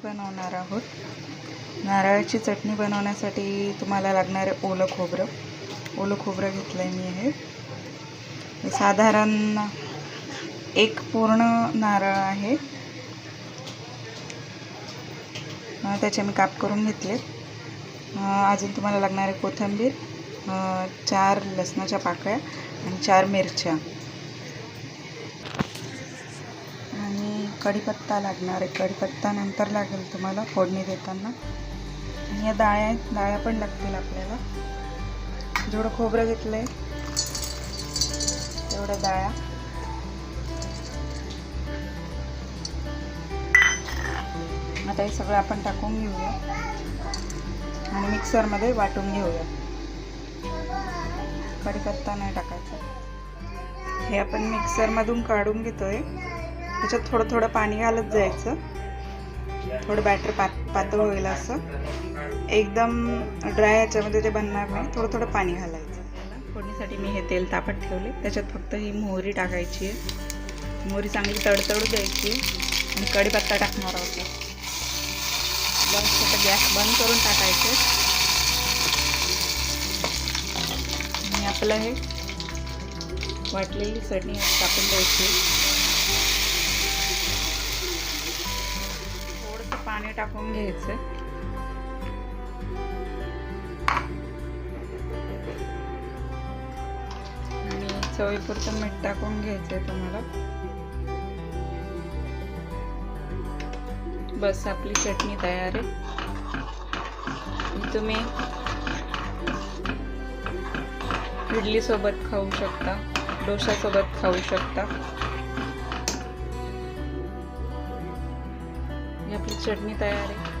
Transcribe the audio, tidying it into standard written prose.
बनवणार आहोत. नारळाची चटणी बनवण्यासाठी तुम्हाला लागणारे ओलं खोबरं घेतलं आहे मी. हे साधारण एक पूर्ण नारळ आहे, त्याचे मी काप करून घेतले. अजून तुम्हाला लागणारे कोथिंबीर, 4 लसणाच्या पाकळ्या आणि 4 मिरच्या आणि कढीपत्ता लागणार आहे. कढीपत्ता नंतर लागेल तुम्हाला फोडणी देताना. आणि या डाळ्या पण लागतील आपल्याला. जेवढं खोबरं घेतलं आहे तेवढ्या डाळ्या. आता हे सगळं आपण टाकून घेऊया आणि मिक्सरमध्ये वाटून घेऊया. कढीपत्ता नाही टाकायचा. हे आपण मिक्सरमधून काढून घेतोय. त्याच्यात थोडं थोडं पाणी घालत जायचं, थोडं बॅटर पातळ होईल असं. एकदम ड्राय याच्यामध्ये ते बनणार नाही, थोडं थोडं पाणी घालायचं. फोडणीसाठी मी हे तेल तापत ठेवले. त्याच्यात फक्त ही मोहरी टाकायची आहे. मोहरी चांगली तडतडू द्यायची आणि कढीपत्ता टाकणार आहोत. बस गॅस बंद करून टाकायचे आणि आपलं हे वाटलेली चटणी टाकून द्यायची. थोडंसं पाणी टाकून घ्यायचं आणि चवीपुरतं मीठ टाकून घ्यायचंय तुम्हाला. बस आपली चटणी तयार आहे. तुम्ही इडली सोबत खाऊ शकता, डोसा सोबत खाऊ शकता. ही आपली चटणी तयार आहे.